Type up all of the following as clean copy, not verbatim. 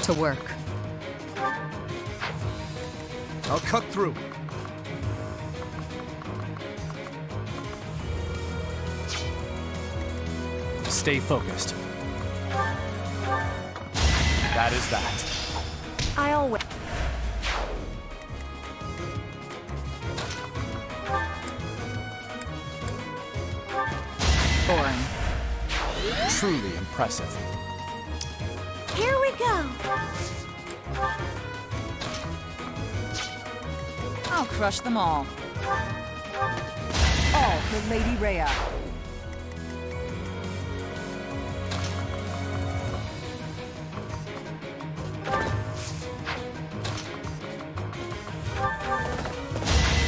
To work. I'll cut through. Stay focused. That is that. I always... Boring. Truly impressive. Here we go. I'll crush them all. All for Lady Rhea.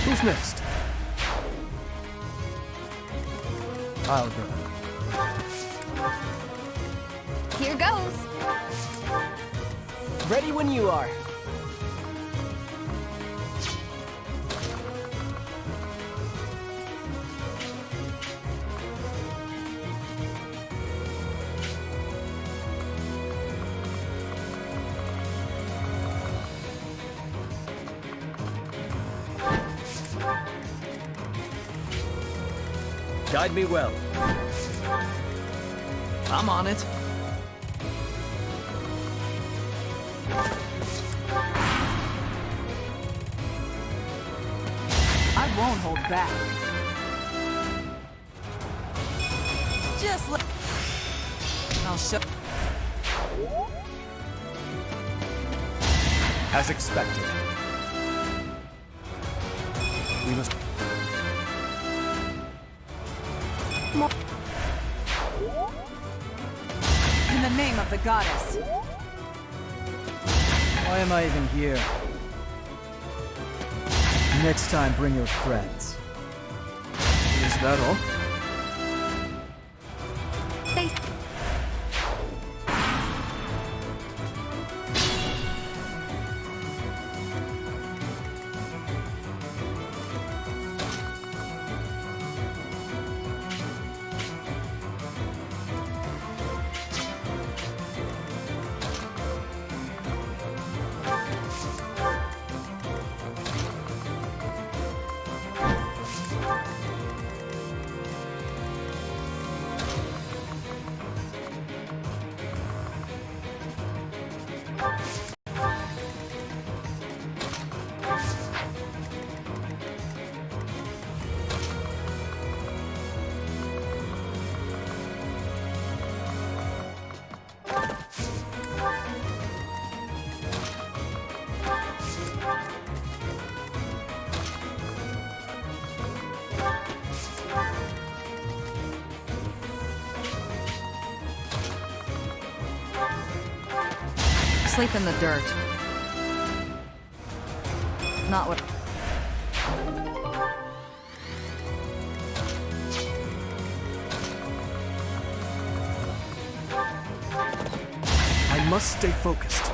Who's next? I'll go. Here goes. Ready when you are. Guide me well. I'm on it. I won't hold back. Just let... I'll show... As expected. We must... In the name of the goddess. Why am I even here? Next time, bring your friends. Is that all? Sleep in the dirt. Not what... I must stay focused.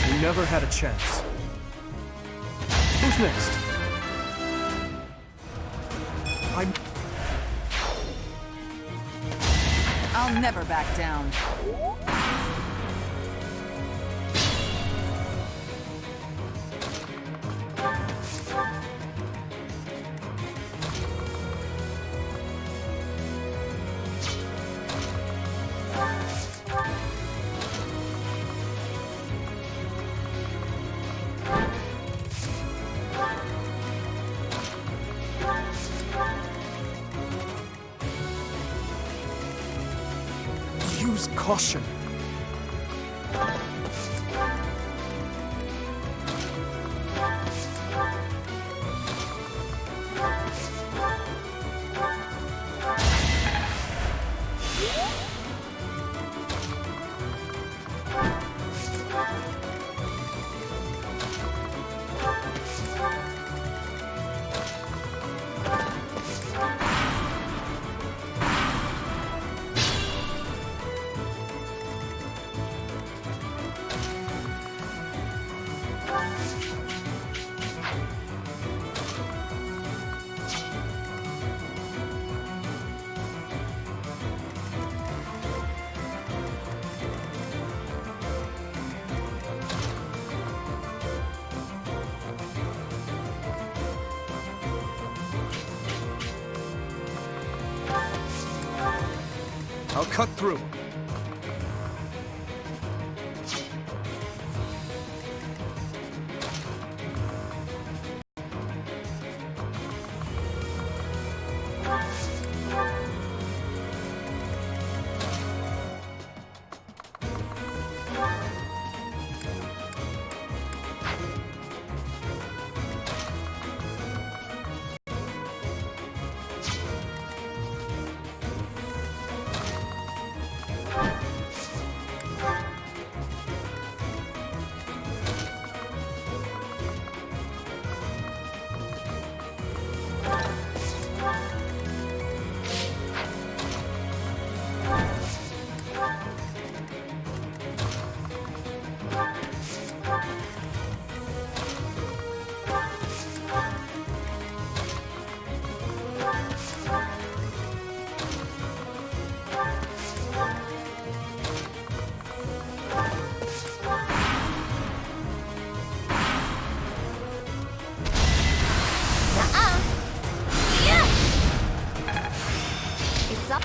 We never had a chance. Who's next? I'll never back down. Use caution. I'll cut through. It's up.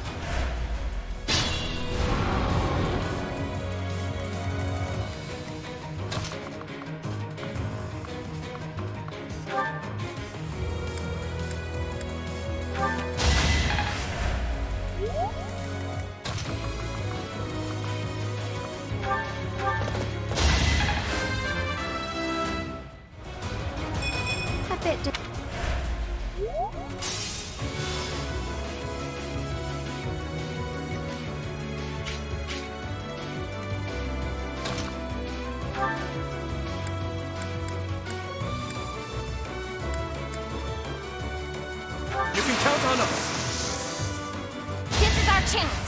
A bit. You can count on us. This is our chance.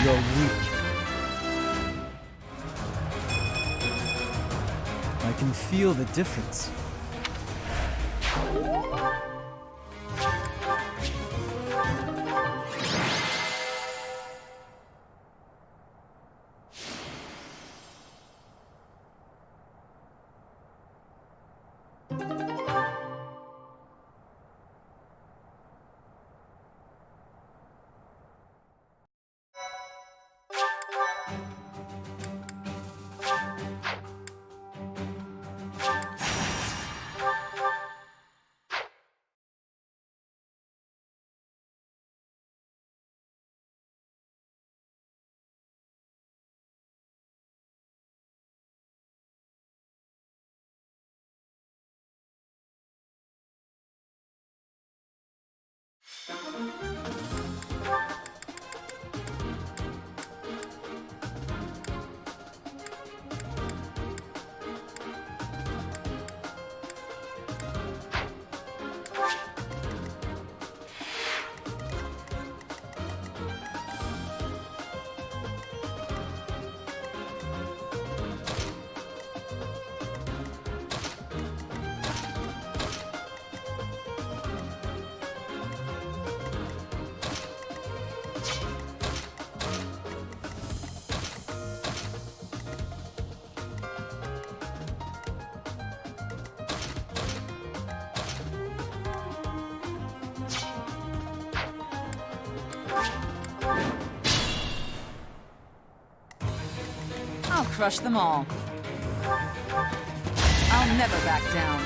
You're weak. I can feel the difference. I'll crush them all. I'll never back down.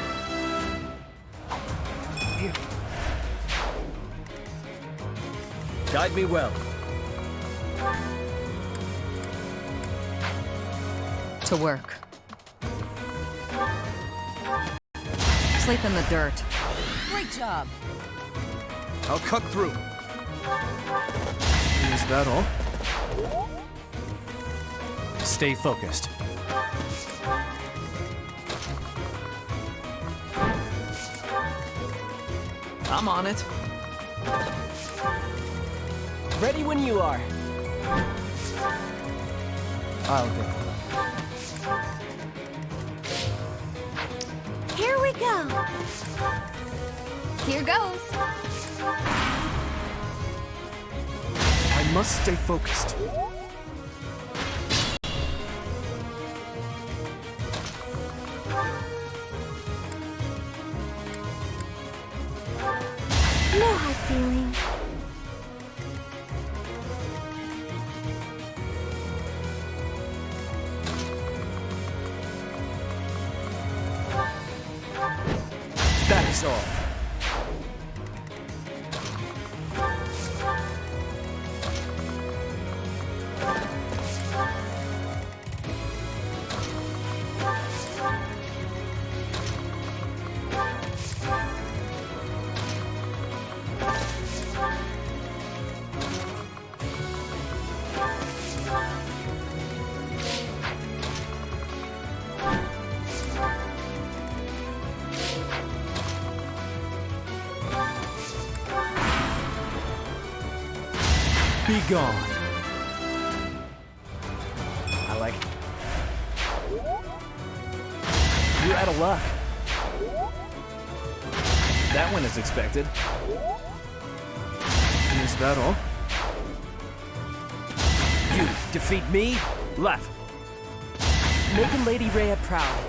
Guide me well. To work. Sleep in the dirt. Great job. I'll cut through. Is that all? Stay focused. I'm on it. Ready when you are. I'll go. Here we go. Here goes. I must stay focused. No hard feelings. That is all. Be gone. I like it. You're out of luck. That went as expected. Is that all? You defeat me? Left. Making Lady Rhea proud.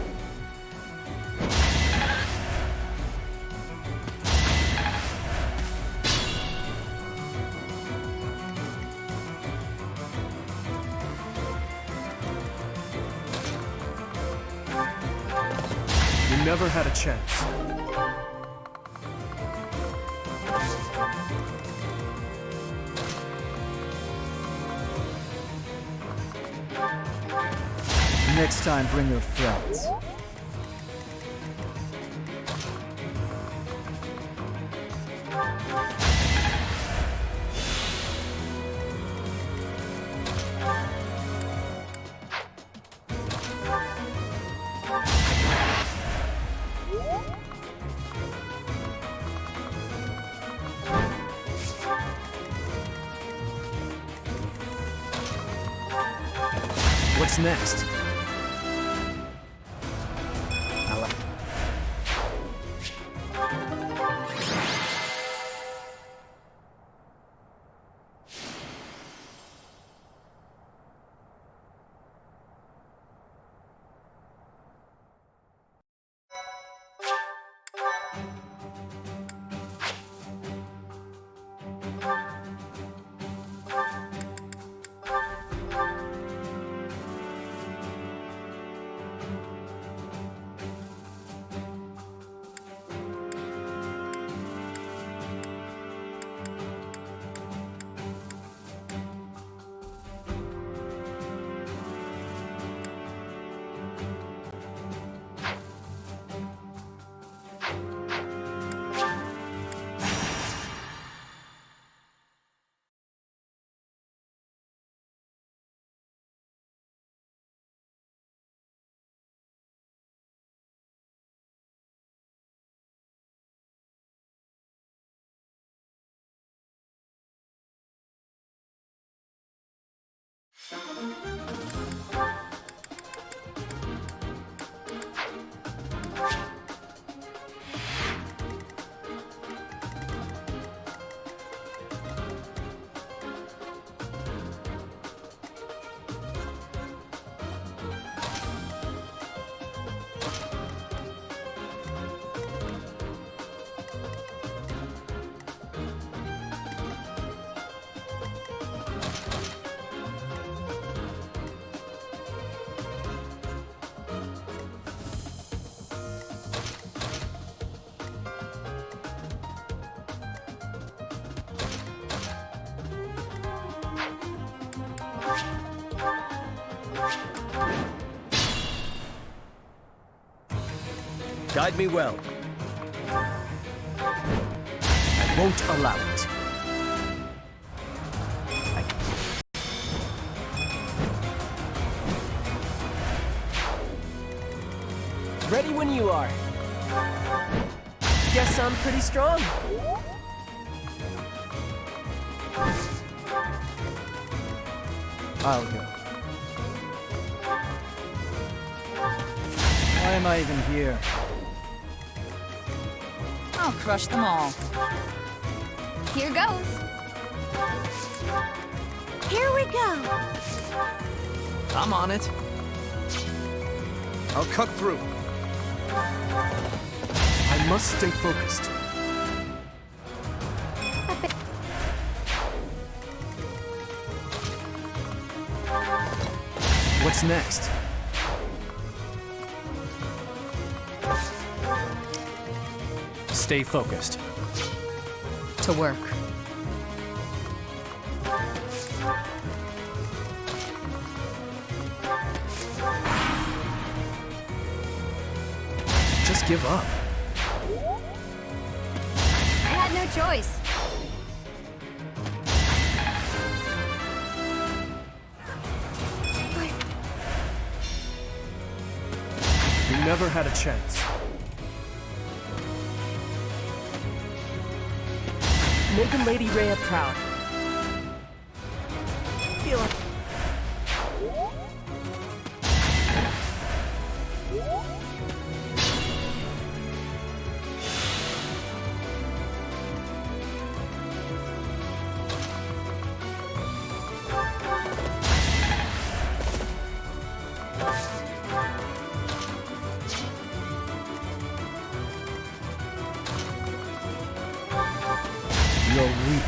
You never had a chance. Next time, bring your friends. What's next? Guide me well. I won't allow it. Ready when you are. Guess I'm pretty strong. I'll go. Why am I even here? I'll crush them all. Here goes. Here we go. I'm on it. I'll cut through. I must stay focused. What's next? Stay focused. To work. Just give up. I had no choice. You never had a chance. Making Lady Rhea proud. Feel it. You're weak.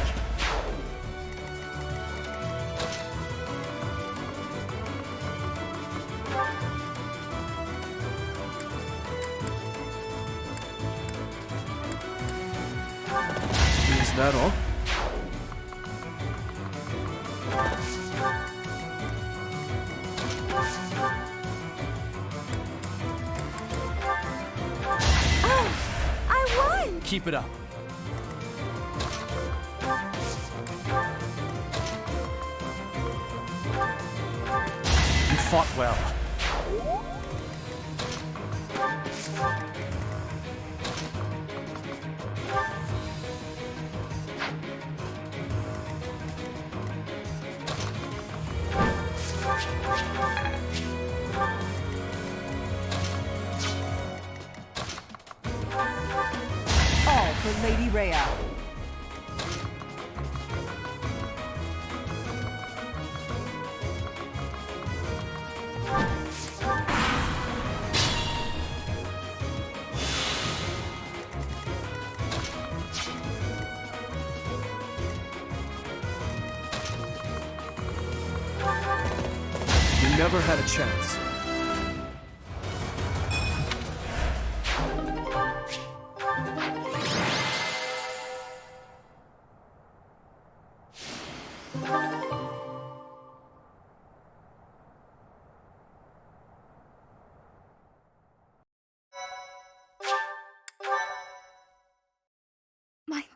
Is that all? Oh, I won! Keep it up. You fought well. for Lady Rhea. You never had a chance.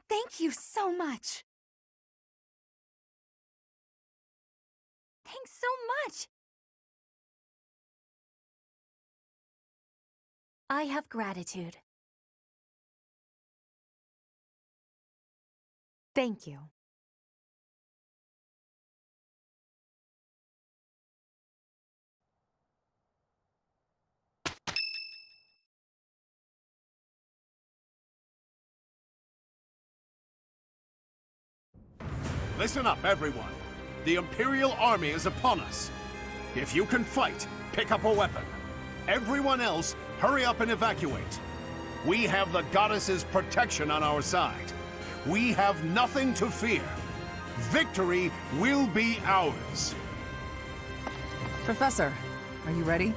Thank you so much. Thanks so much. I have gratitude. Thank you. Listen up, everyone. The Imperial Army is upon us. If you can fight, pick up a weapon. Everyone else, hurry up and evacuate. We have the goddess's protection on our side. We have nothing to fear. Victory will be ours. Professor, are you ready?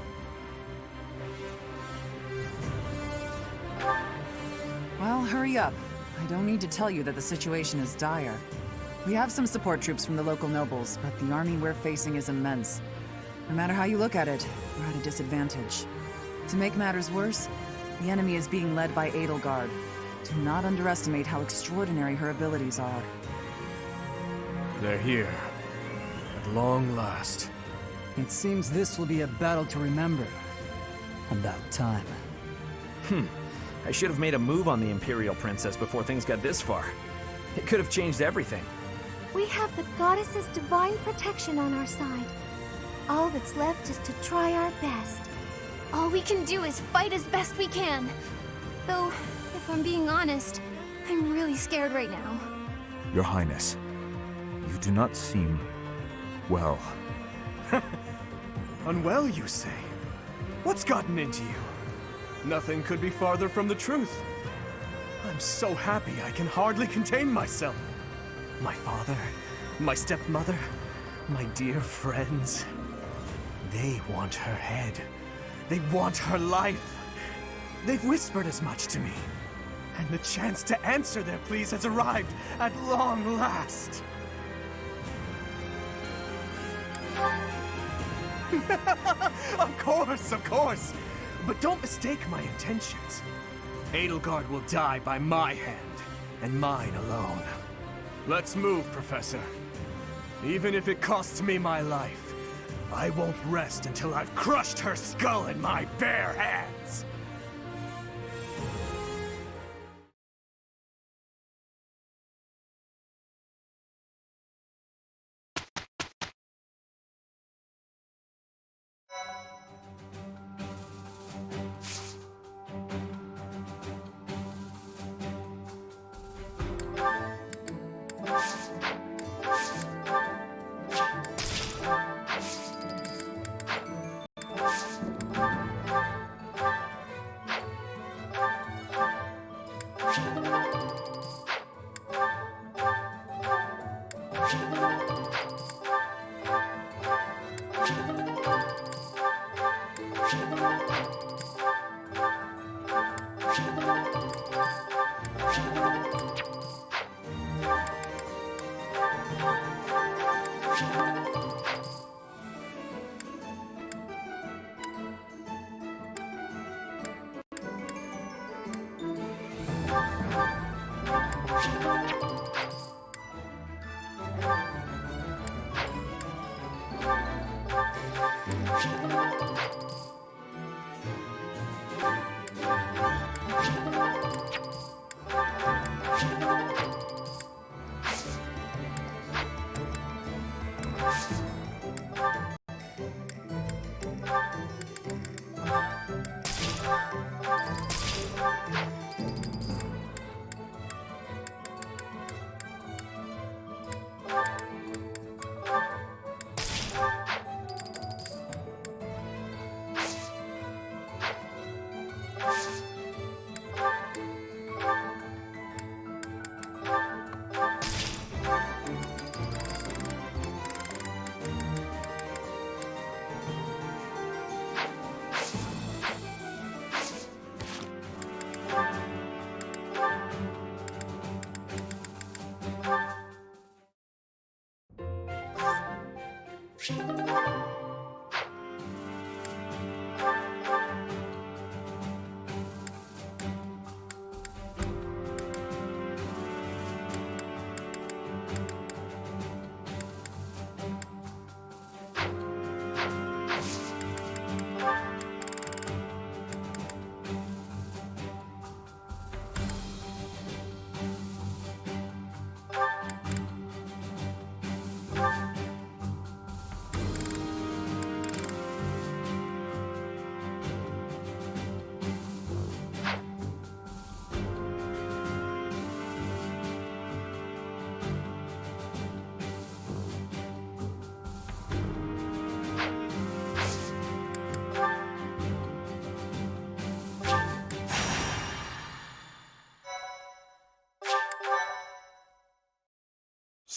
Well, hurry up. I don't need to tell you that the situation is dire. We have some support troops from the local nobles, but the army we're facing is immense. No matter how you look at it, we're at a disadvantage. To make matters worse, the enemy is being led by Edelgard. Do not underestimate how extraordinary her abilities are. They're here. At long last. It seems this will be a battle to remember. About time. I should have made a move on the Imperial Princess before things got this far. It could have changed everything. We have the goddess's divine protection on our side. All that's left is to try our best. All we can do is fight as best we can. Though, if I'm being honest, I'm really scared right now. Your Highness, you do not seem well. Unwell, you say? What's gotten into you? Nothing could be farther from the truth. I'm so happy I can hardly contain myself. My father, my stepmother, my dear friends. They want her head. They want her life. They've whispered as much to me. And the chance to answer their pleas has arrived at long last. Of course. But don't mistake my intentions. Edelgard will die by my hand, and mine alone. Let's move, Professor. Even if it costs me my life, I won't rest until I've crushed her skull in my bare hands.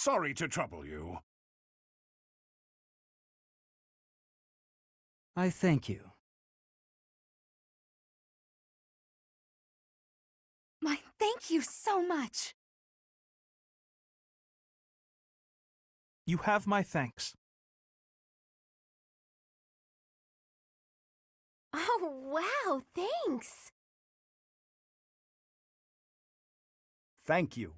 Sorry to trouble you. I thank you. My thank you so much. You have my thanks. Oh, wow, thanks. Thank you.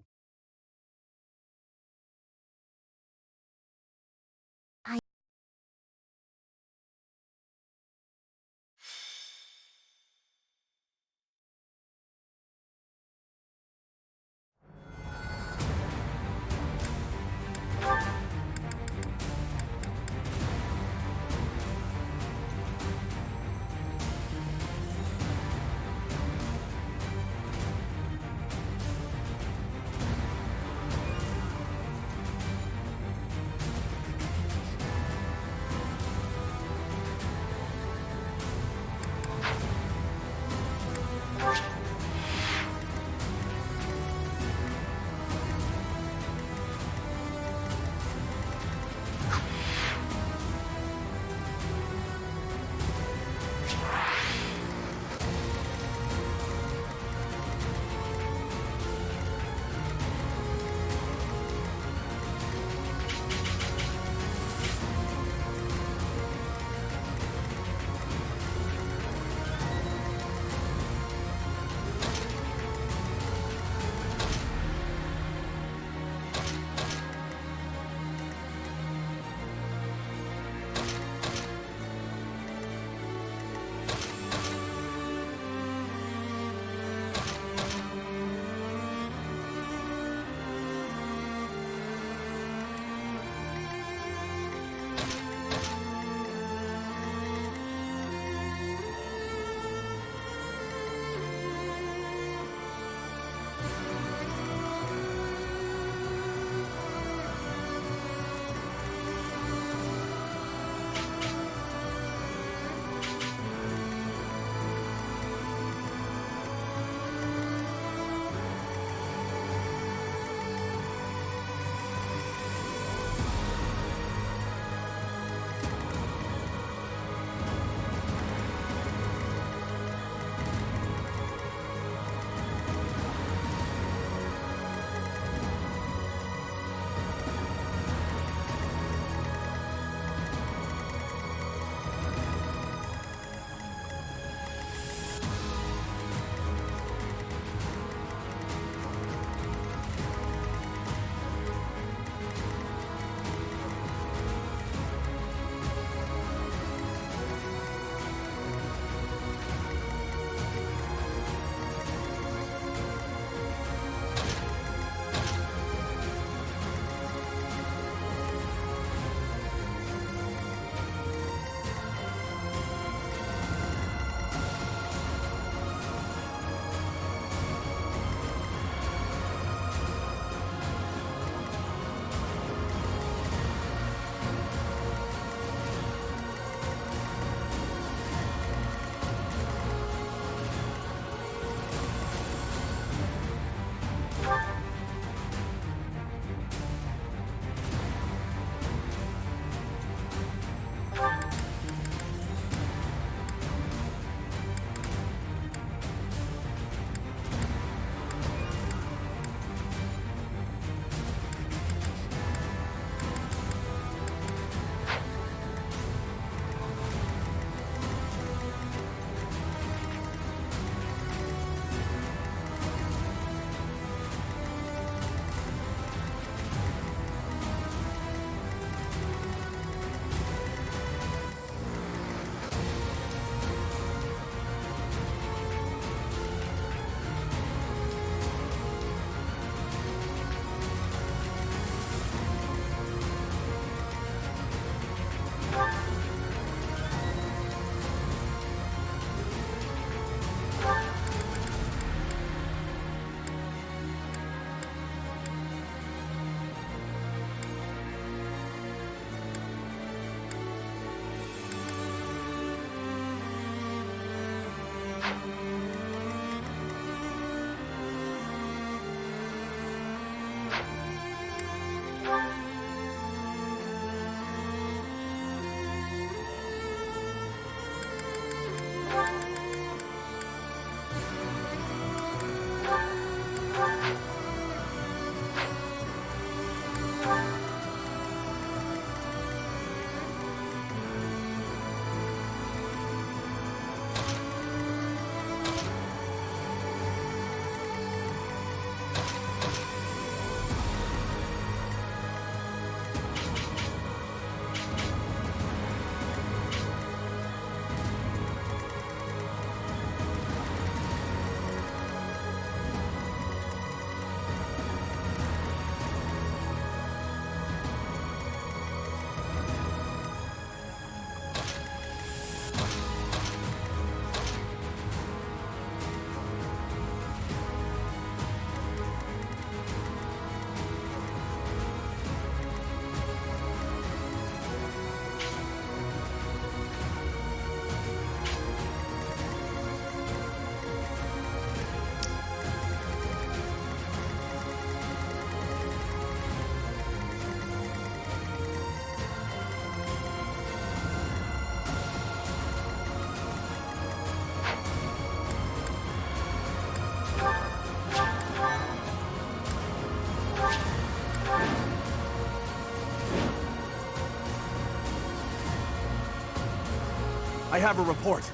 I have a report.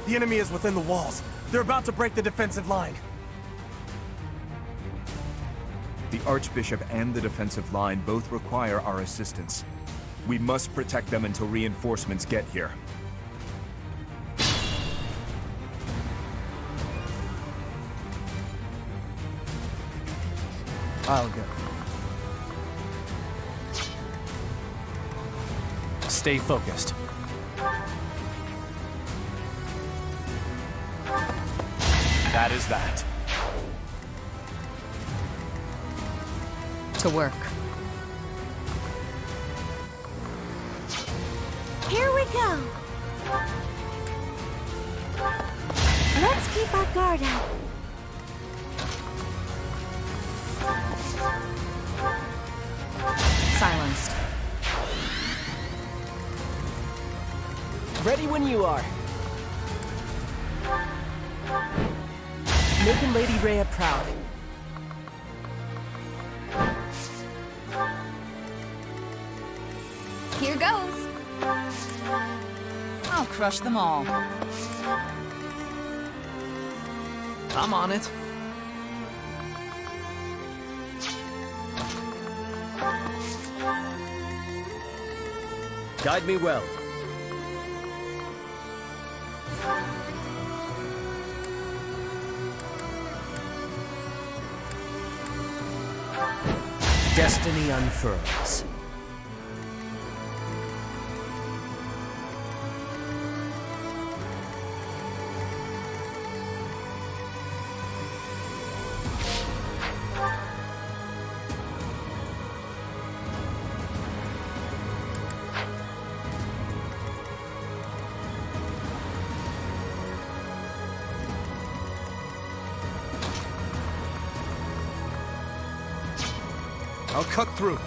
The enemy is within the walls. They're about to break the defensive line. The Archbishop and the defensive line both require our assistance. We must protect them until reinforcements get here. I'll go. Stay focused. That is that. To work. Here we go. Let's keep our guard up. Silenced. Ready when you are. Making Lady Rhea proud. Here goes. I'll crush them all. I'm on it. Guide me well. Destiny unfurls. I'll cut through.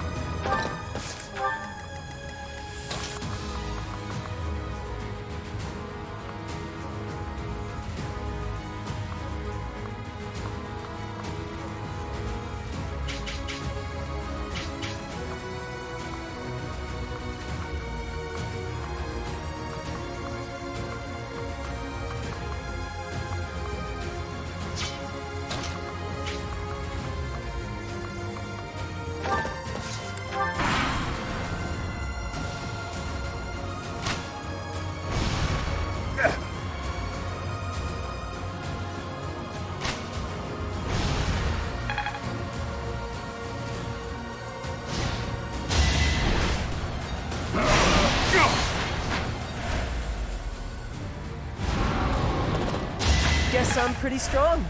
Guess I'm pretty strong.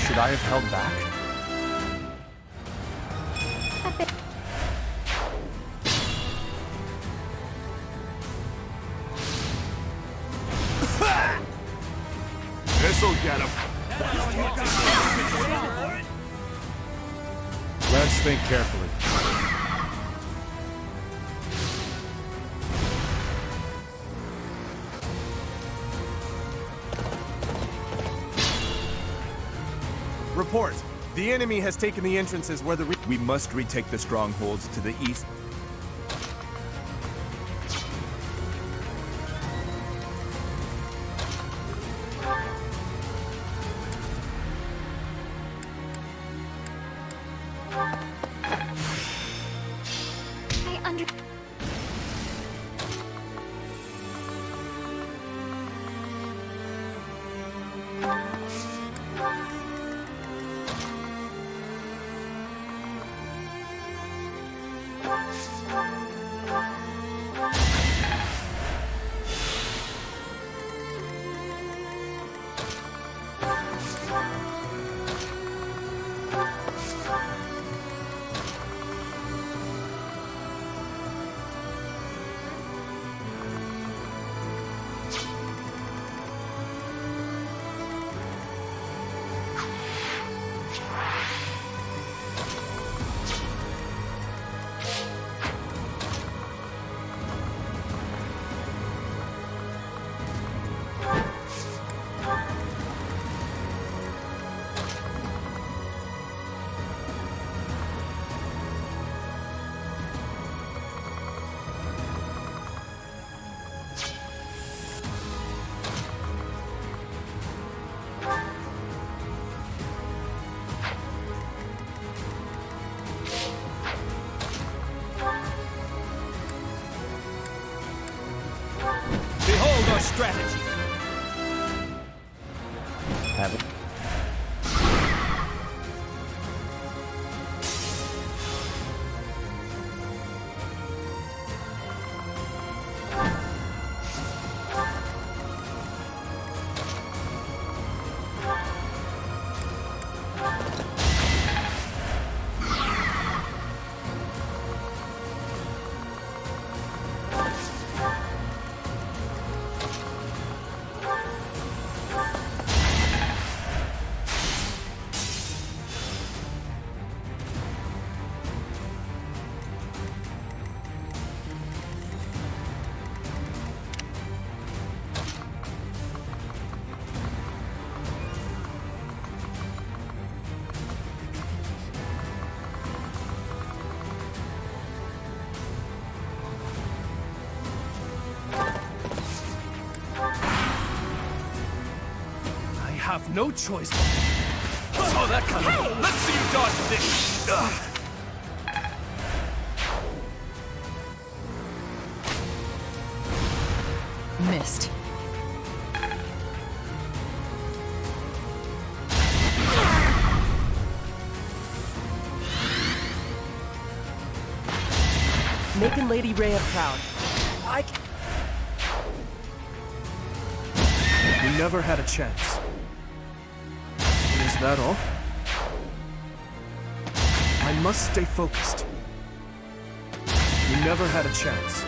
Should I have held back? This'll get him. Let's think carefully. Report. The enemy has taken the entrances where the We must retake the strongholds to the east. I under... more strategy. Have it. Have no choice. Saw that coming. Hey! Let's see you dodge this. Missed. Making Lady Rhea proud. We never had a chance. Is that all? I must stay focused. We never had a chance.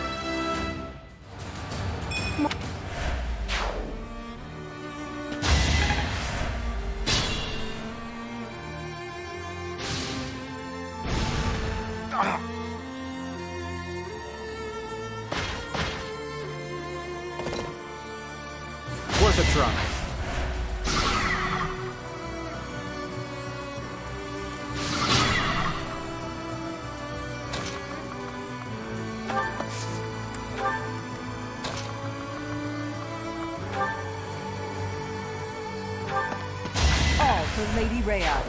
Worth a try. All for Lady Rhea.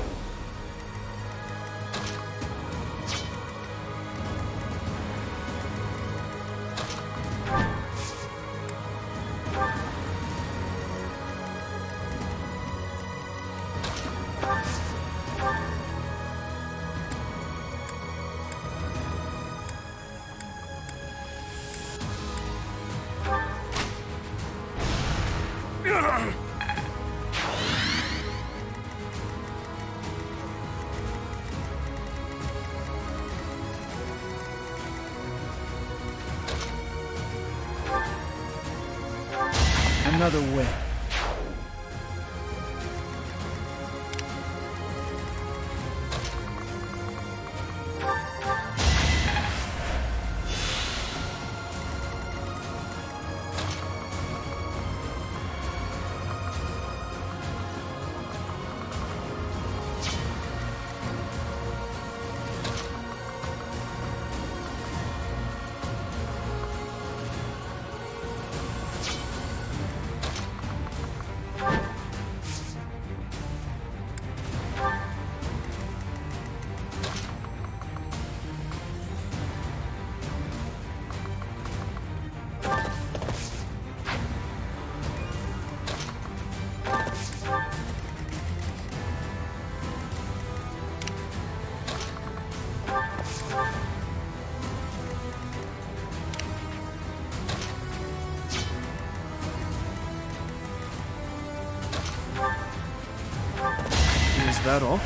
Another win. Is that all?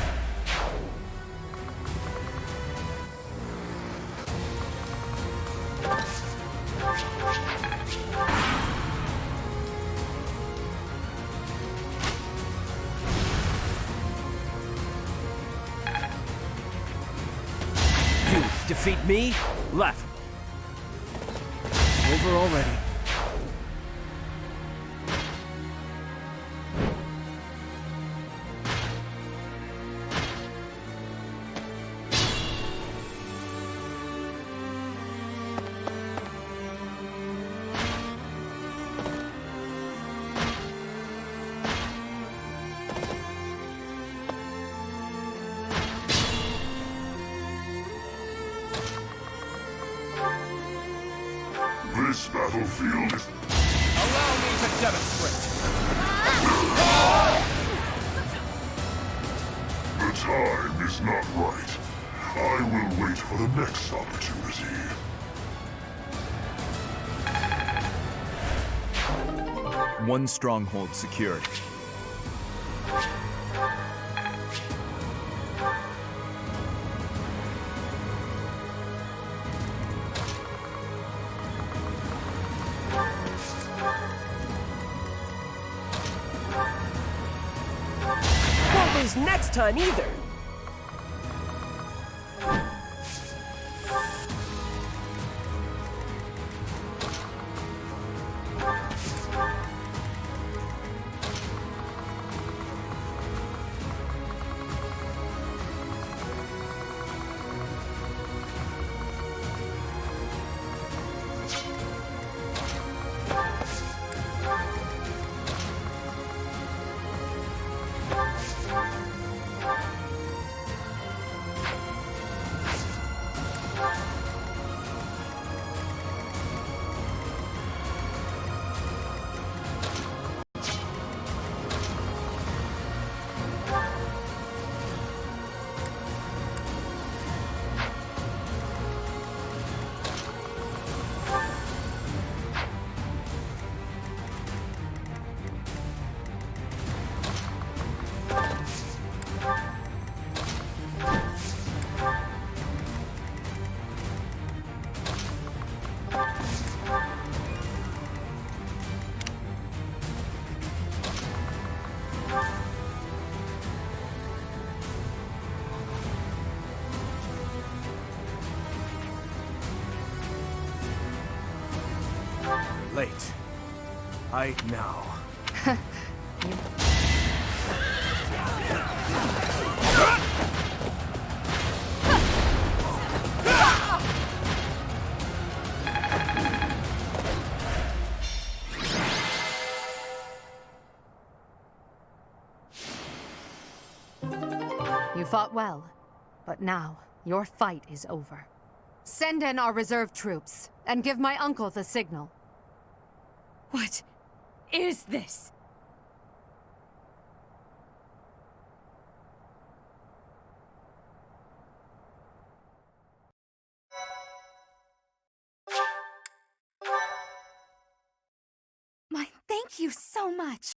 You defeat me? Left. Over already. This battlefield is... Allow me to demonstrate. The time is not right. I will wait for the next opportunity. One stronghold secured. Won't lose next time either. Late. I now. You fought well, but now your fight is over. Send in our reserve troops, and give my uncle the signal. What is this? Thank you so much.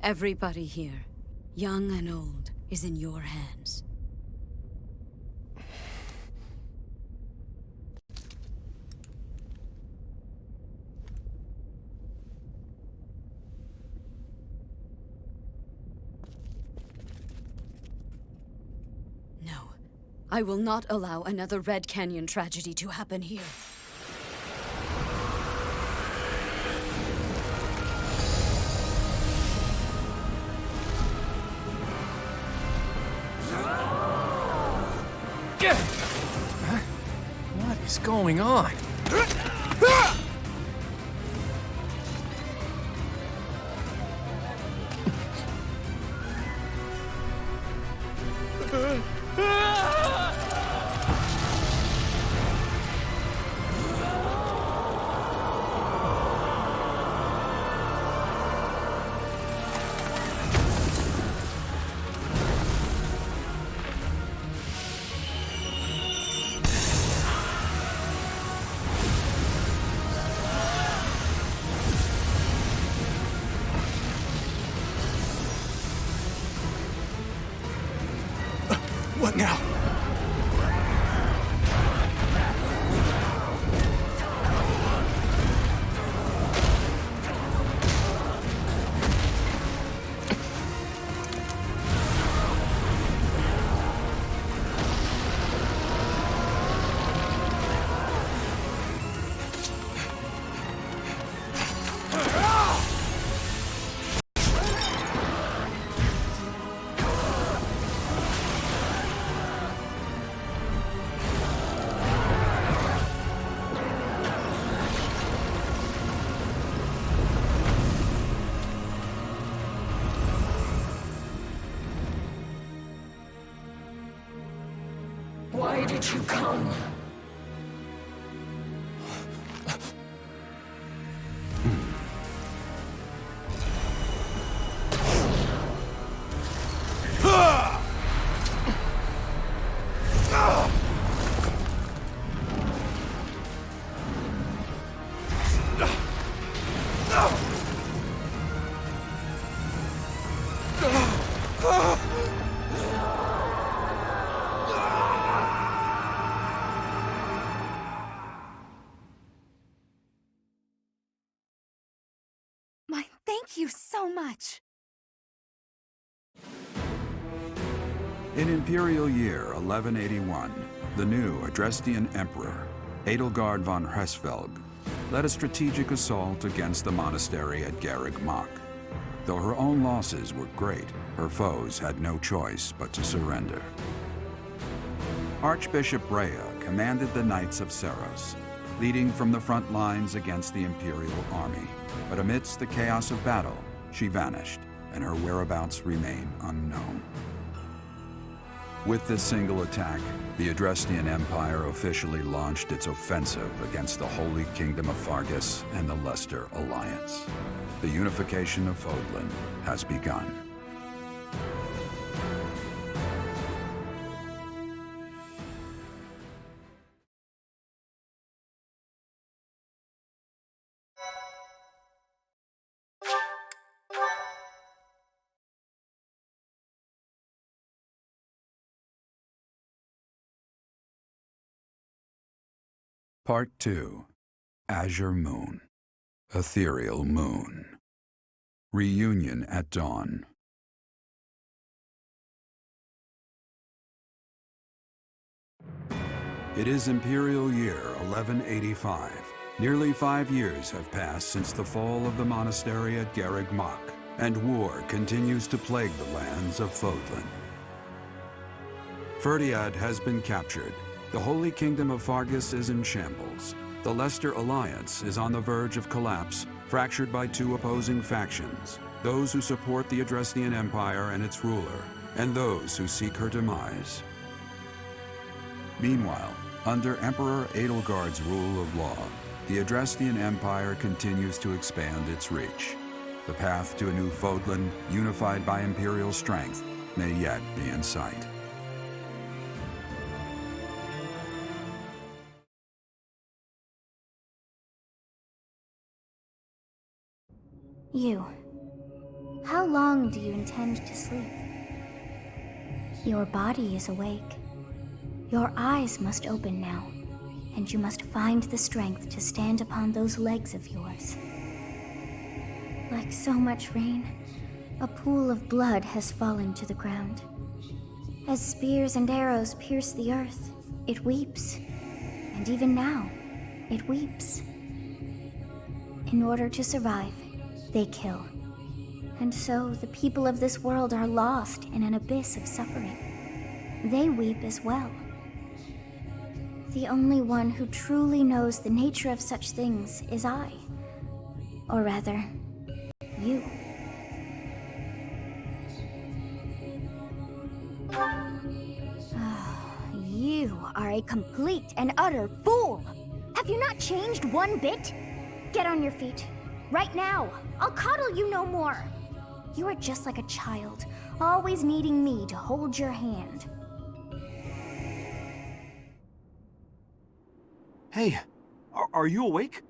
Everybody here, young and old, is in your hands. No, I will not allow another Red Canyon tragedy to happen here. What is going on? What now? did you come? Thank you so much. In Imperial Year 1181, the new Adrestian Emperor, Edelgard von Hresvelg, led a strategic assault against the monastery at Garreg Mach. Though her own losses were great, her foes had no choice but to surrender. Archbishop Rhea commanded the Knights of Seros, leading from the front lines against the Imperial army. But amidst the chaos of battle, she vanished, and her whereabouts remain unknown. With this single attack, the Adrestian Empire officially launched its offensive against the Holy Kingdom of Fargus and the Leicester Alliance. The unification of Fodlan has begun. Part 2. Azure Moon. Ethereal Moon. Reunion at Dawn. It is Imperial Year 1185. Nearly 5 years have passed since the fall of the monastery at Garreg Mach, and war continues to plague the lands of Fodlan. Ferdiad has been captured. The Holy Kingdom of Fargus is in shambles. The Leicester Alliance is on the verge of collapse, fractured by two opposing factions, those who support the Adrestian Empire and its ruler, and those who seek her demise. Meanwhile, under Emperor Edelgard's rule of law, the Adrestian Empire continues to expand its reach. The path to a new Fodlan, unified by Imperial strength, may yet be in sight. You. How long do you intend to sleep? Your body is awake. Your eyes must open now, and you must find the strength to stand upon those legs of yours. Like so much rain, a pool of blood has fallen to the ground. As spears and arrows pierce the earth, it weeps. And even now, it weeps. In order to survive, they kill. And so the people of this world are lost in an abyss of suffering. They weep as well. The only one who truly knows the nature of such things is I. Or rather, you. You are a complete and utter fool! Have you not changed one bit? Get on your feet. Right now! I'll coddle you no more! You are just like a child, always needing me to hold your hand. Hey, are you awake?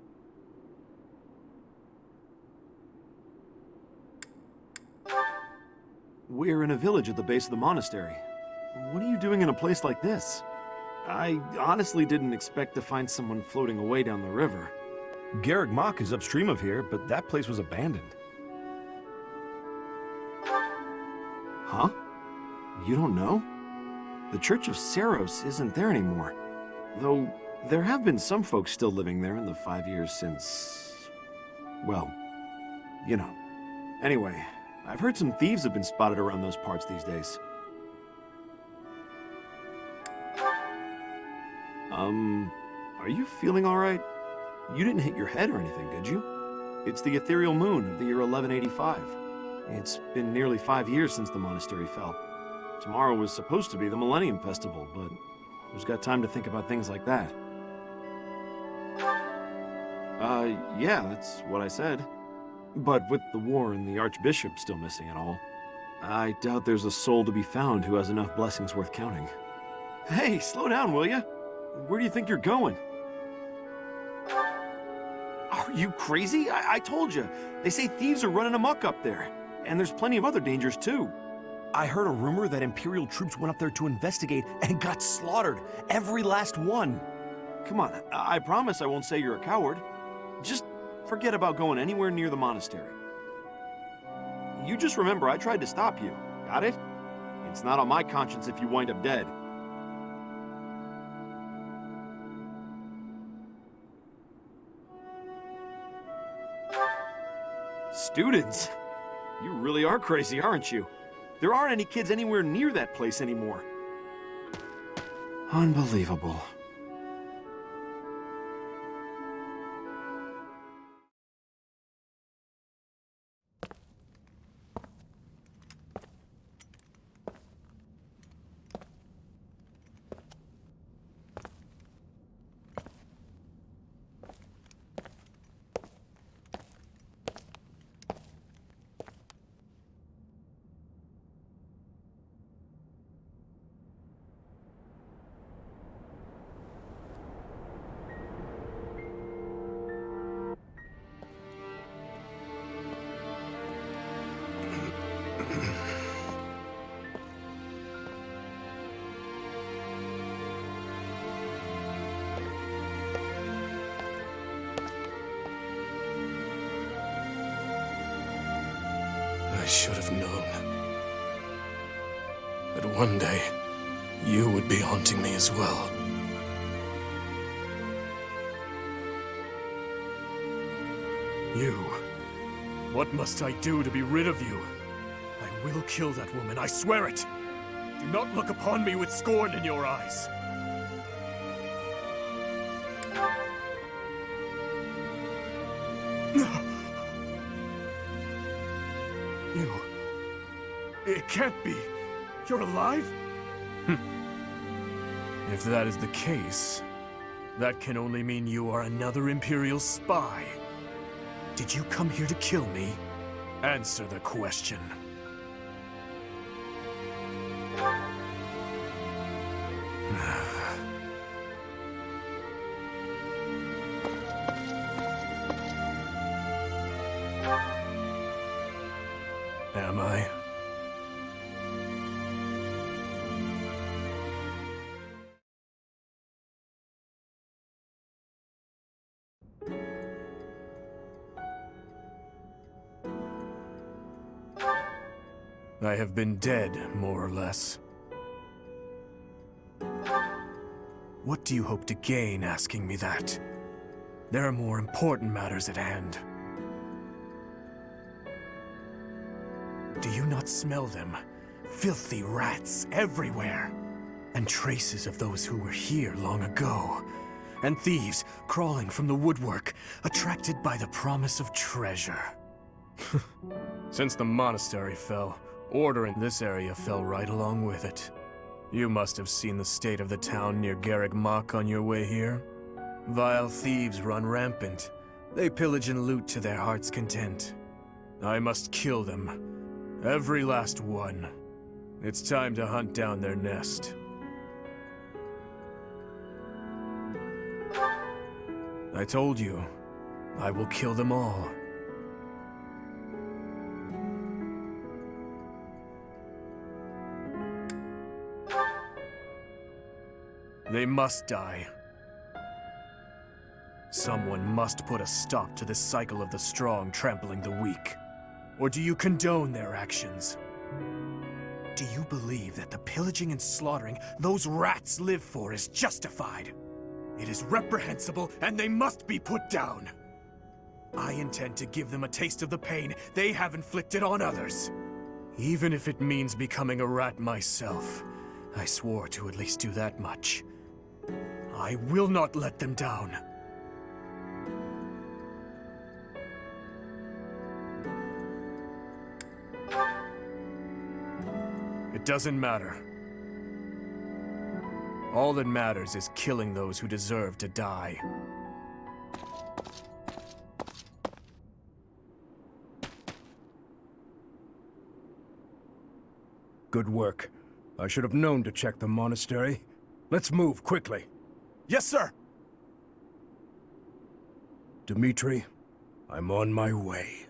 We're in a village at the base of the monastery. What are you doing in a place like this? I honestly didn't expect to find someone floating away down the river. Garreg Mach is upstream of here, but that place was abandoned. Huh? You don't know? The Church of Seros isn't there anymore. Though, there have been some folks still living there in the 5 years since... well, you know. Anyway, I've heard some thieves have been spotted around those parts these days. Are you feeling alright? You didn't hit your head or anything, did you? It's the ethereal moon of the year 1185. It's been nearly 5 years since the monastery fell. Tomorrow was supposed to be the Millennium Festival, but Who's got time to think about things like that? Yeah, that's what I said. But with the war and the Archbishop still missing it all, I doubt there's a soul to be found who has enough blessings worth counting. Hey, slow down, will ya? Where do you think you're going? Are you crazy? I told you. They say thieves are running amok up there. And there's plenty of other dangers, too. I heard a rumor that Imperial troops went up there to investigate and got slaughtered. Every last one. Come on, I promise I won't say you're a coward. Just forget about going anywhere near the monastery. You just remember I tried to stop you. Got it? It's not on my conscience if you wind up dead. Students? You really are crazy, aren't you? There aren't any kids anywhere near that place anymore. Unbelievable. I should have known that one day you would be haunting me as well. You. What must I do to be rid of you? I will kill that woman, I swear it! Do not look upon me with scorn in your eyes. You... It can't be. You're alive? If that is the case, that can only mean you are another Imperial spy. Did you come here to kill me? Answer the question. Am I? I have been dead, more or less. What do you hope to gain asking me that? There are more important matters at hand. Do you not smell them? Filthy rats everywhere. And traces of those who were here long ago. And thieves crawling from the woodwork, attracted by the promise of treasure. Since the monastery fell, order in this area fell right along with it. You must have seen the state of the town near Garreg Mach on your way here. Vile thieves run rampant. They pillage and loot to their heart's content. I must kill them. Every last one. It's time to hunt down their nest. I told you, I will kill them all. They must die. Someone must put a stop to this cycle of the strong trampling the weak. Or do you condone their actions? Do you believe that the pillaging and slaughtering those rats live for is justified? It is reprehensible, and they must be put down. I intend to give them a taste of the pain they have inflicted on others. Even if it means becoming a rat myself. I swore to at least do that much. I will not let them down. It doesn't matter. All that matters is killing those who deserve to die. Good work. I should have known to check the monastery. Let's move quickly. Yes, sir! Dmitri, I'm on my way.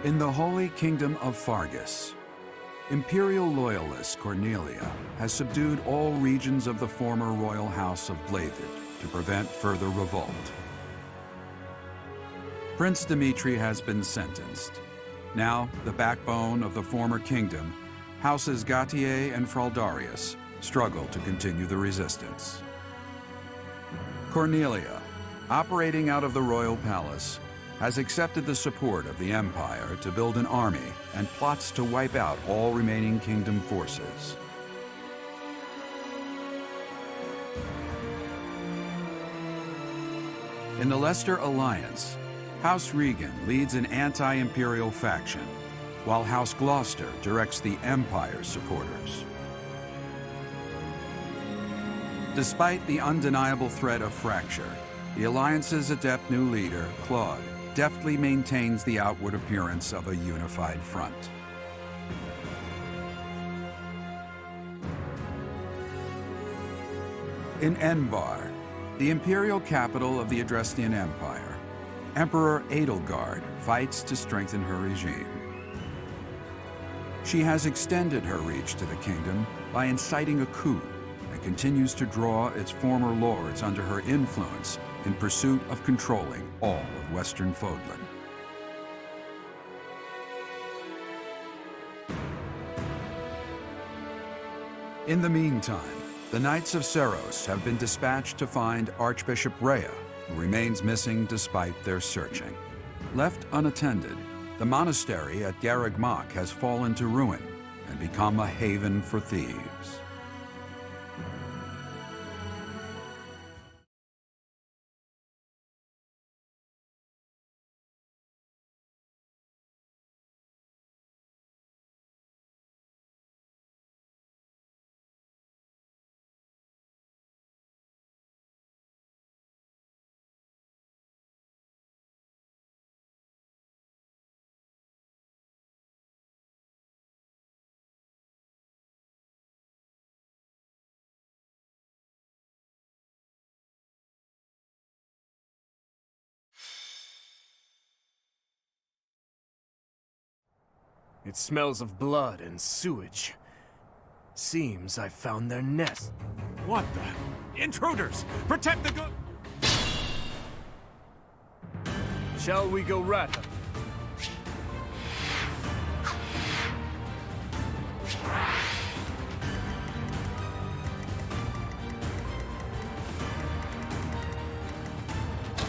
In the Holy Kingdom of Fargus, Imperial loyalist Cornelia has subdued all regions of the former royal house of Blathed to prevent further revolt. Prince Dmitri has been sentenced. Now, the backbone of the former kingdom, Houses Gautier and Fraldarius, struggle to continue the resistance. Cornelia, operating out of the royal palace, has accepted the support of the Empire to build an army and plots to wipe out all remaining kingdom forces. In the Leicester Alliance, House Regan leads an anti-imperial faction, while House Gloucester directs the Empire's supporters. Despite the undeniable threat of fracture, the Alliance's adept new leader, Claude, deftly maintains the outward appearance of a unified front. In Enbar, the imperial capital of the Adrestian Empire, Emperor Edelgard fights to strengthen her regime. She has extended her reach to the kingdom by inciting a coup and continues to draw its former lords under her influence in pursuit of controlling all of Western Fodlan. In the meantime, the Knights of Seros have been dispatched to find Archbishop Rhea, who remains missing despite their searching. Left unattended, the monastery at Garreg-Mach has fallen to ruin and become a haven for thieves. It smells of blood and sewage. Seems I found their nest. What the? Intruders! Protect the Shall we go rat hunting?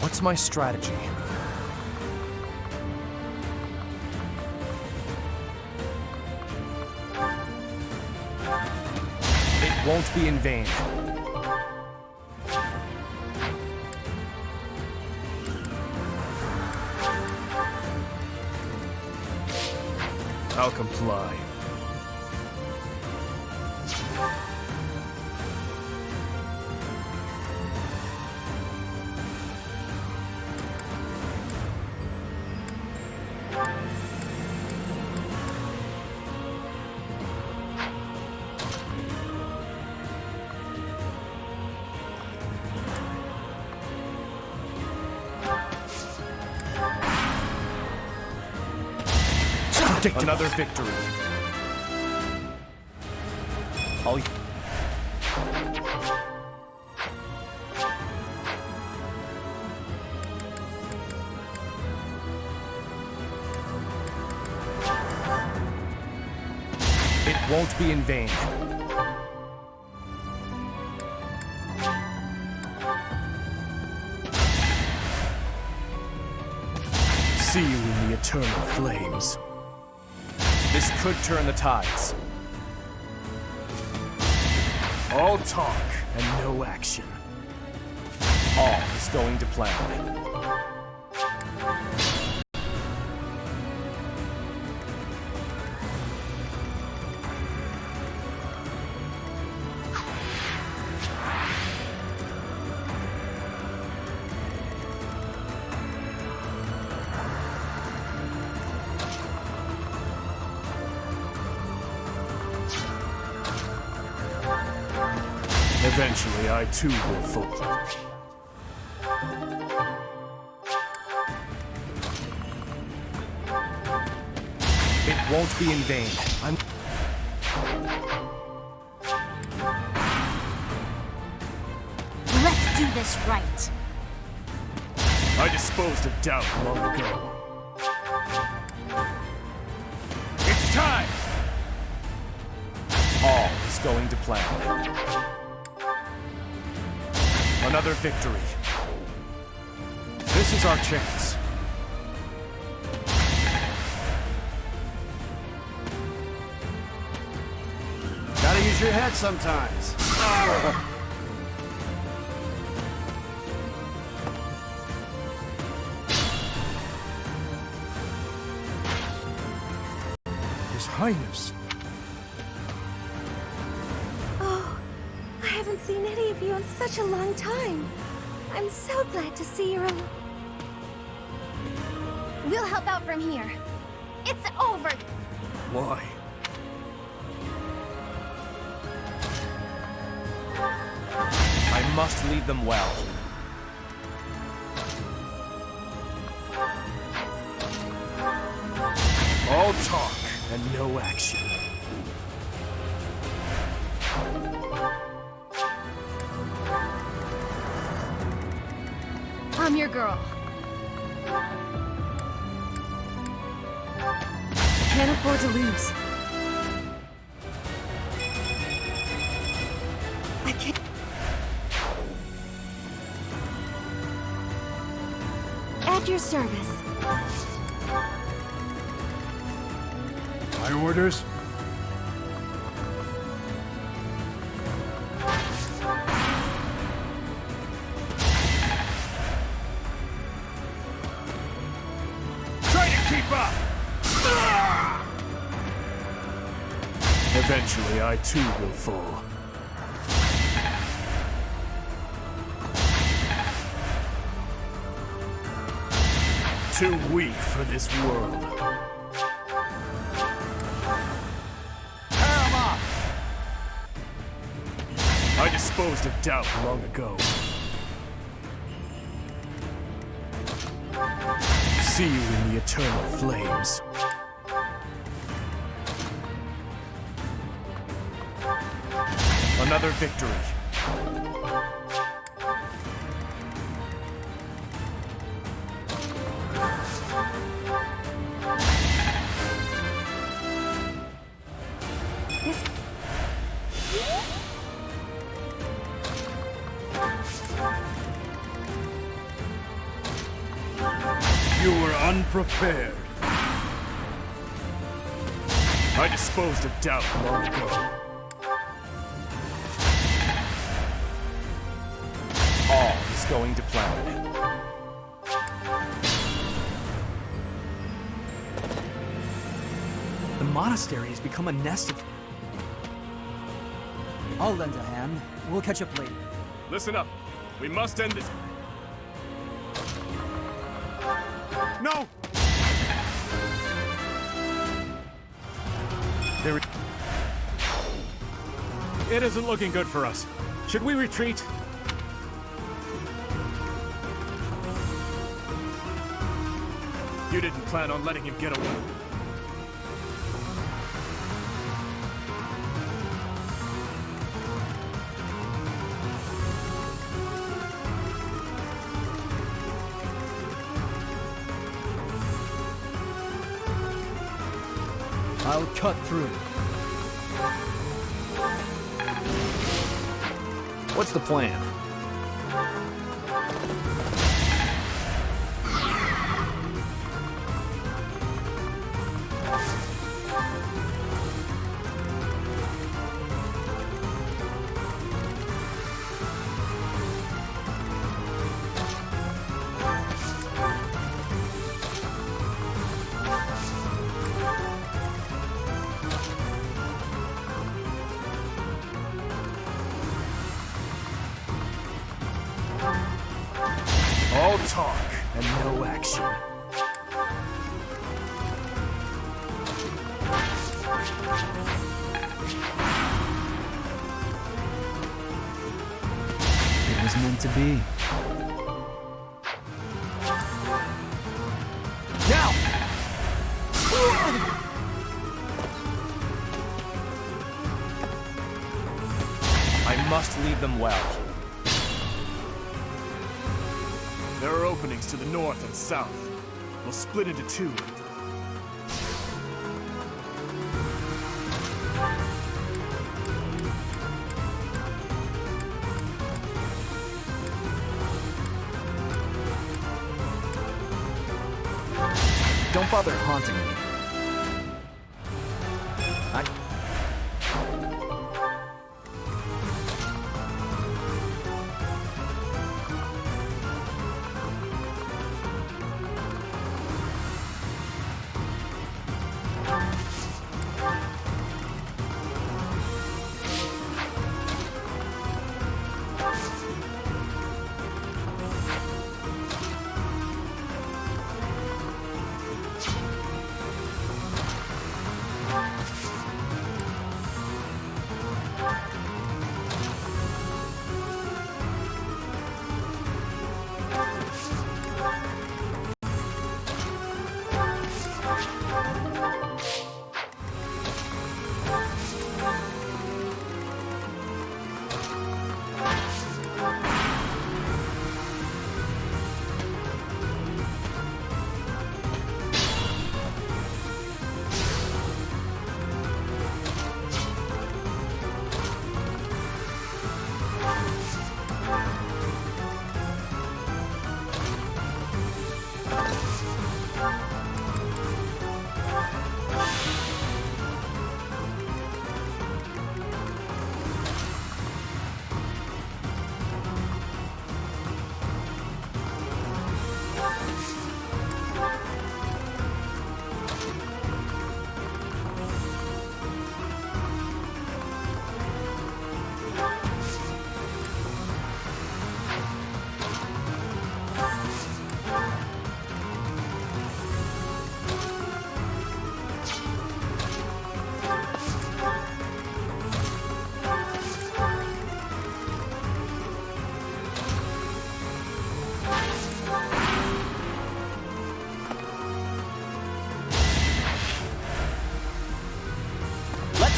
What's my strategy? It won't be in vain. I'll comply. Another victory. It won't be in vain. See you in the eternal flames. This could turn the tides. All talk and no action. All is going to plan. Eventually, I too will fall. It won't be in vain. Let's do this right. I disposed of doubt long ago. It's time! All is going to plan. Another victory. This is our chance. Gotta use your head sometimes. His Highness. Oh, I haven't seen any of you in such a long time. I'm so glad to see you're alive. We'll help out from here. It's over. Why? I must lead them well. All talk and no action. I'm your girl. Can't afford to lose. I can't. At your service. My orders? Try to keep up! Eventually, I too will fall. Too weak for this world. Tear 'em up! I disposed of doubt long ago. See you in the eternal flames. Another victory. You were unprepared. I disposed of doubt long ago. All is going to plan. The monastery has become a nest of... I'll lend a hand. We'll catch up later. Listen up. We must end this. No! It isn't looking good for us. Should we retreat? You didn't plan on letting him get away. I'll cut through. What's the plan? All talk and no action. It was meant to be. Now! I must lead them well. There are openings to the north and south. We'll split into two. Don't bother haunting me.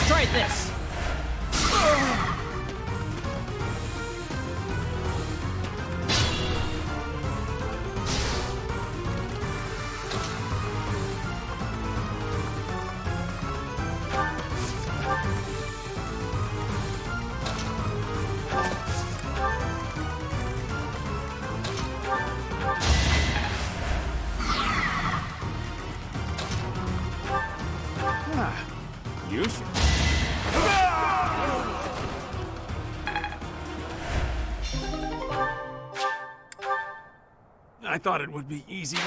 Try this. You should. I thought it would be easy.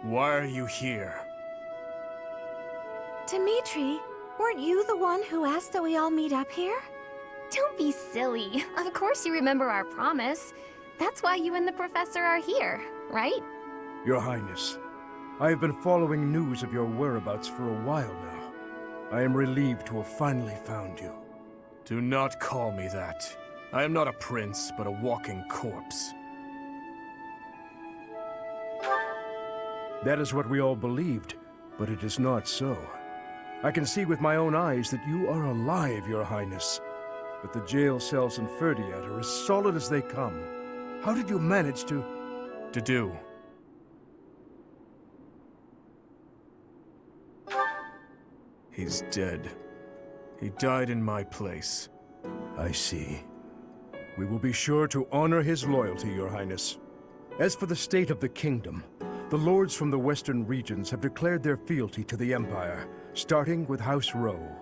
Why are you here? Dimitri, weren't you the one who asked that we all meet up here? Don't be silly. Of course you remember our promise. That's why you and the professor are here, right? Your Highness, I have been following news of your whereabouts for a while now. I am relieved to have finally found you. Do not call me that. I am not a prince, but a walking corpse. That is what we all believed, but it is not so. I can see with my own eyes that you are alive, Your Highness. But the jail cells in Ferdiad are as solid as they come. How did you manage to do? He's dead. He died in my place. I see. We will be sure to honor his loyalty, Your Highness. As for the state of the kingdom, The lords from the western regions have declared their fealty to the Empire, starting with House Rowe.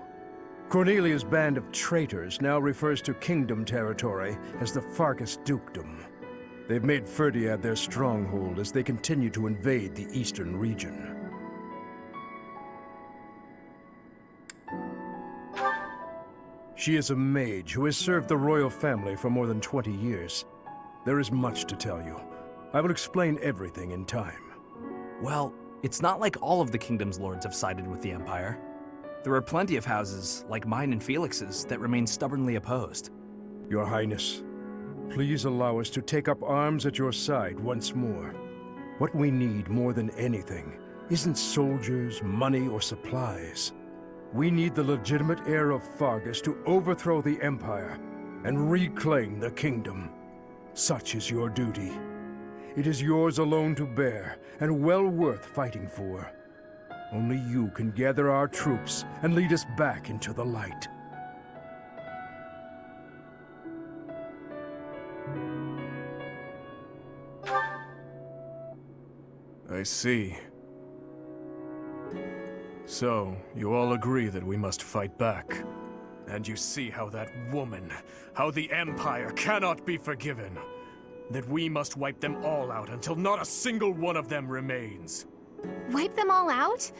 Cornelia's band of traitors now refers to kingdom territory as the Fargus Dukedom. They've made Ferdiad their stronghold as they continue to invade the eastern region. She is a mage who has served the royal family for more than 20 years. There is much to tell you. I will explain everything in time. Well, it's not like all of the kingdom's lords have sided with the Empire. There are plenty of houses, like mine and Felix's, that remain stubbornly opposed. Your Highness, please allow us to take up arms at your side once more. What we need more than anything isn't soldiers, money, or supplies. We need the legitimate heir of Fargus to overthrow the Empire and reclaim the kingdom. Such is your duty. It is yours alone to bear, and well worth fighting for. Only you can gather our troops and lead us back into the light. I see. So, you all agree that we must fight back. And you see how that woman, how the Empire cannot be forgiven. That we must wipe them all out until not a single one of them remains. Wipe them all out?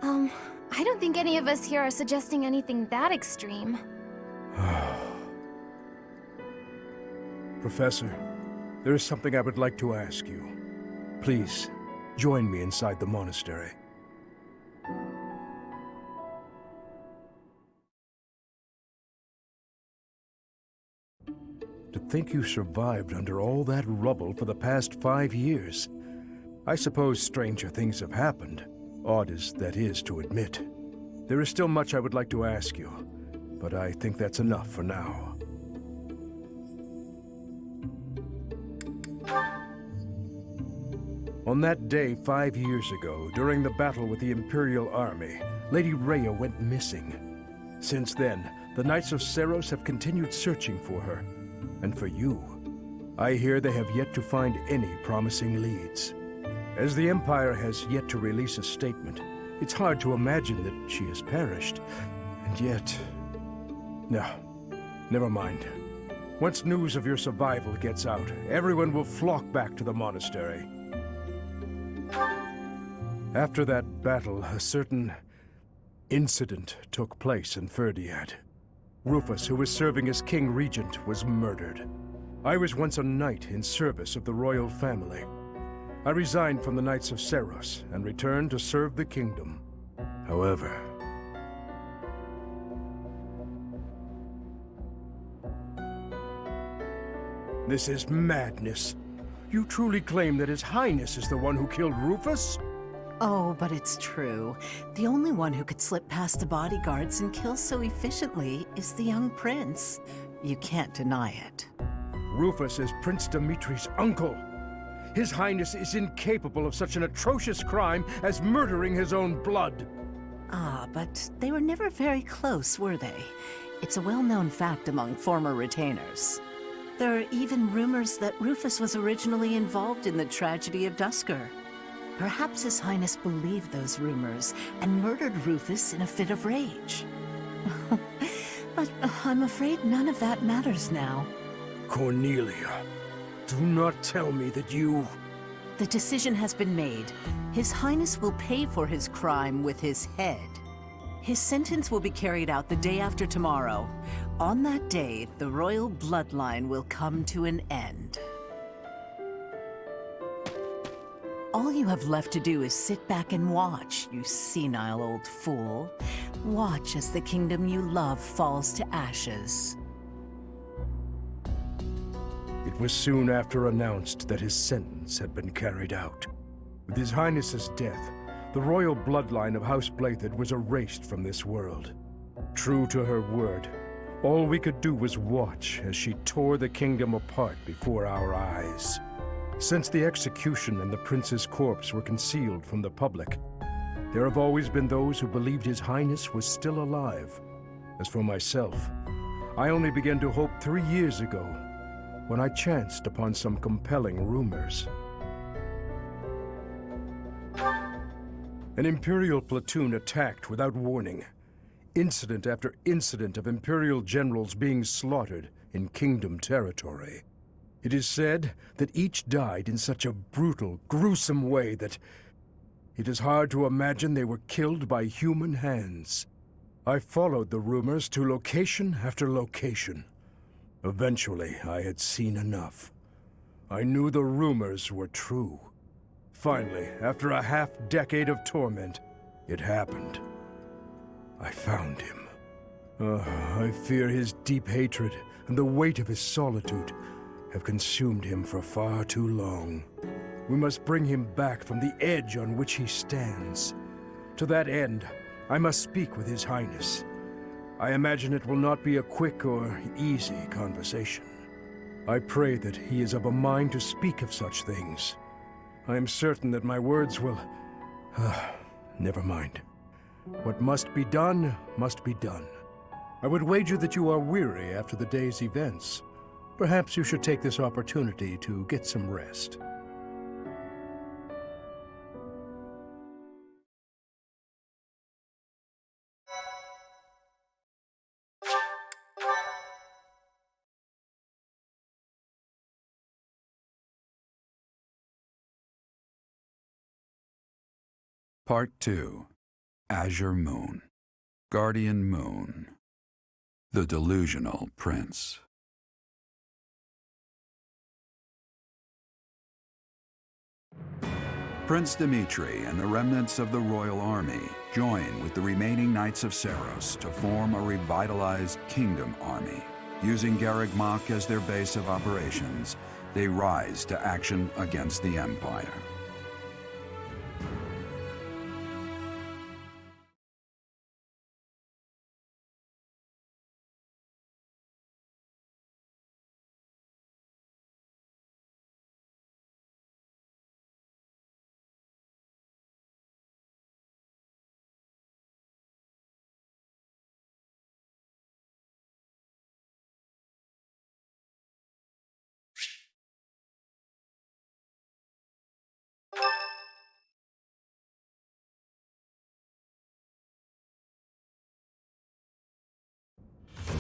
I don't think any of us here are suggesting anything that extreme. Professor, there is something I would like to ask you. Please, join me inside the monastery. To think you survived under all that rubble for the past 5 years. I suppose stranger things have happened, odd as that is to admit. There is still much I would like to ask you, but I think that's enough for now. On that day 5 years ago, during the battle with the Imperial Army, Lady Rhea went missing. Since then, the Knights of Seros have continued searching for her. And for you, I hear they have yet to find any promising leads. As the Empire has yet to release a statement, it's hard to imagine that she has perished. And yet... No, never mind. Once news of your survival gets out, everyone will flock back to the monastery. After that battle, a certain incident took place in Ferdiad. Rufus, who was serving as King Regent, was murdered. I was once a knight in service of the royal family. I resigned from the Knights of Seros and returned to serve the kingdom. However... This is madness. You truly claim that His Highness is the one who killed Rufus? Oh, but it's true. The only one who could slip past the bodyguards and kill so efficiently is the young prince. You can't deny it. Rufus is Prince Dimitri's uncle. His Highness is incapable of such an atrocious crime as murdering his own blood. Ah, but they were never very close, were they? It's a well-known fact among former retainers. There are even rumors that Rufus was originally involved in the tragedy of Dusker. Perhaps His Highness believed those rumors and murdered Rufus in a fit of rage. But I'm afraid none of that matters now. Cornelia, do not tell me that you... The decision has been made. His Highness will pay for his crime with his head. His sentence will be carried out the day after tomorrow. On that day, the royal bloodline will come to an end. All you have left to do is sit back and watch, you senile old fool. Watch as the kingdom you love falls to ashes. It was soon after announced that his sentence had been carried out. With His Highness's death, the royal bloodline of House Blathid was erased from this world. True to her word, all we could do was watch as she tore the kingdom apart before our eyes. Since the execution and the prince's corpse were concealed from the public, there have always been those who believed His Highness was still alive. As for myself, I only began to hope 3 years ago, when I chanced upon some compelling rumors. An Imperial platoon attacked without warning. Incident after incident of Imperial generals being slaughtered in Kingdom territory. It is said that each died in such a brutal, gruesome way that it is hard to imagine they were killed by human hands. I followed the rumors to location after location. Eventually, I had seen enough. I knew the rumors were true. Finally, after a half-decade of torment, it happened. I found him. I fear his deep hatred and the weight of his solitude have consumed him for far too long. We must bring him back from the edge on which he stands. To that end, I must speak with His Highness. I imagine it will not be a quick or easy conversation. I pray that he is of a mind to speak of such things. I am certain that my words will... never mind. What must be done, must be done. I would wager that you are weary after the day's events. Perhaps you should take this opportunity to get some rest. Part 2. Azure Moon. Guardian Moon. The Delusional Prince. Prince Dimitri and the remnants of the royal army join with the remaining Knights of Seros to form a revitalized kingdom army. Using Garreg Mach as their base of operations, they rise to action against the Empire.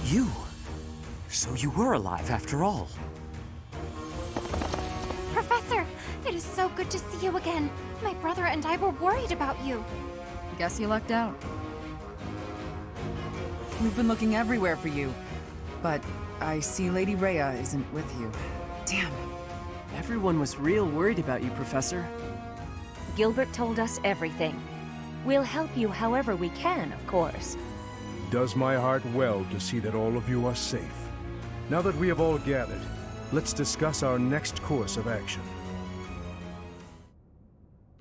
You? So you were alive after all. Professor, it is so good to see you again. My brother and I were worried about you. Guess you lucked out. We've been looking everywhere for you, but I see Lady Rhea isn't with you. Damn. Everyone was real worried about you, Professor. Gilbert told us everything. We'll help you however we can, of course. Does my heart well to see that all of you are safe. Now that we have all gathered, let's discuss our next course of action.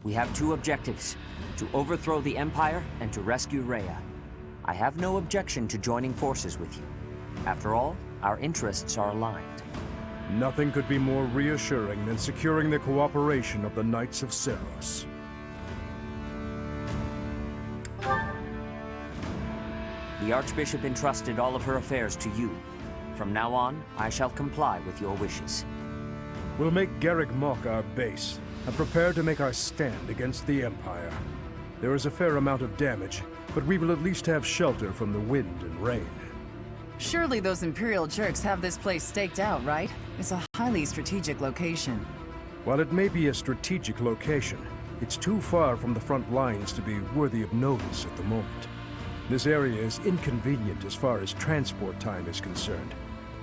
We have two objectives: to overthrow the Empire and to rescue Rhea. I have no objection to joining forces with you. After all, our interests are aligned. Nothing could be more reassuring than securing the cooperation of the Knights of Seros. The Archbishop entrusted all of her affairs to you. From now on, I shall comply with your wishes. We'll make Garreg Mach our base, and prepare to make our stand against the Empire. There is a fair amount of damage, but we will at least have shelter from the wind and rain. Surely those Imperial jerks have this place staked out, right? It's a highly strategic location. While it may be a strategic location, it's too far from the front lines to be worthy of notice at the moment. This area is inconvenient as far as transport time is concerned,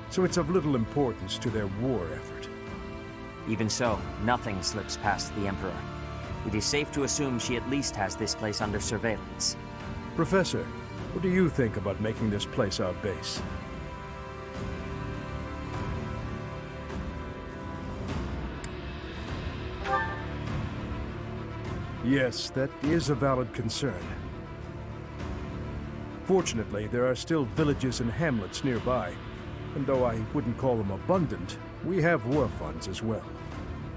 so it's of little importance to their war effort. Even so, nothing slips past the Emperor. It is safe to assume she at least has this place under surveillance. Professor, what do you think about making this place our base? Yes, that is a valid concern. Fortunately, there are still villages and hamlets nearby, and though I wouldn't call them abundant, we have war funds as well.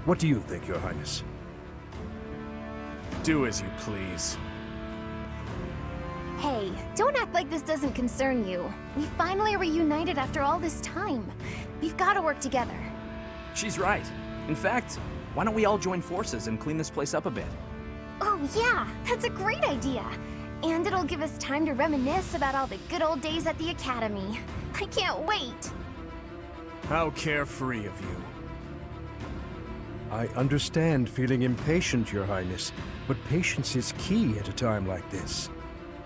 What do you think, Your Highness? Do as you please. Hey, don't act like this doesn't concern you. We finally are reunited after all this time. We've got to work together. She's right. In fact, why don't we all join forces and clean this place up a bit? Oh yeah, that's a great idea. And it'll give us time to reminisce about all the good old days at the Academy. I can't wait. How carefree of you. I understand feeling impatient, Your Highness, but patience is key at a time like this.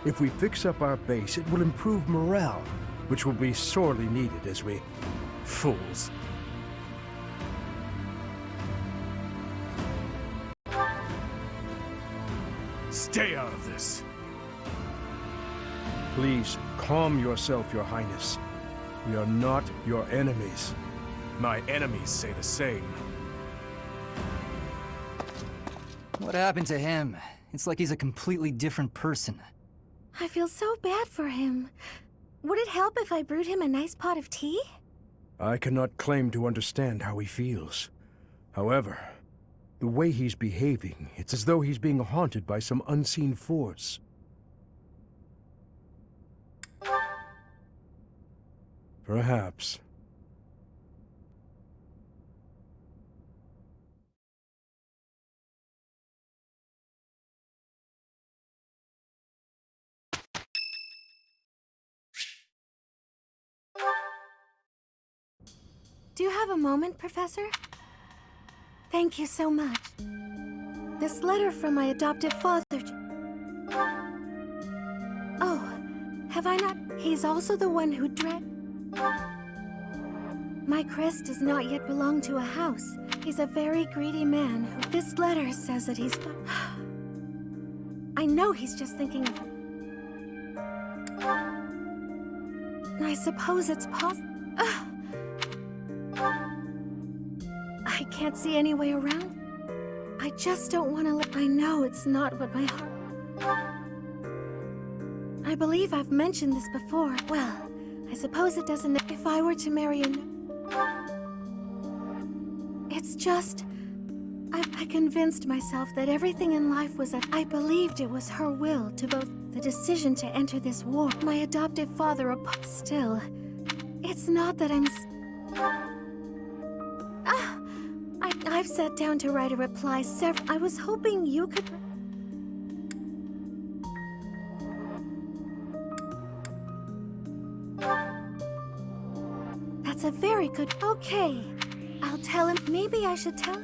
If we fix up our base, it will improve morale, which will be sorely needed as we... Fools. Stay out of this. Please, calm yourself, Your Highness. We are not your enemies. My enemies say the same. What happened to him? It's like he's a completely different person. I feel so bad for him. Would it help if I brewed him a nice pot of tea? I cannot claim to understand how he feels. However, the way he's behaving, it's as though he's being haunted by some unseen force. Perhaps. Do you have a moment, Professor? Thank you so much. This letter from my adoptive father... Oh, have I not... He's also the one who My crest does not yet belong to a house. He's a very greedy man who... This letter says that he's... I know he's just thinking of... I suppose it's possible... I can't see any way around. I just don't want to let... I know it's not what my heart... I believe I've mentioned this before. Well, I suppose it doesn't... If I were to marry a... It's just... I convinced myself that everything in life was a... I believed it was her will to both... The decision to enter this war. My adoptive father... Still, it's not that I'm... I've sat down to write a reply I was hoping you could... That's a very good... Okay. I'll tell him. Maybe I should tell...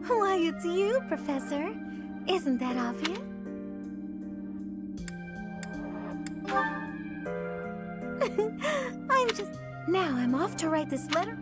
Why, it's you, Professor. Isn't that obvious? I'm just... Now I'm off to write this letter.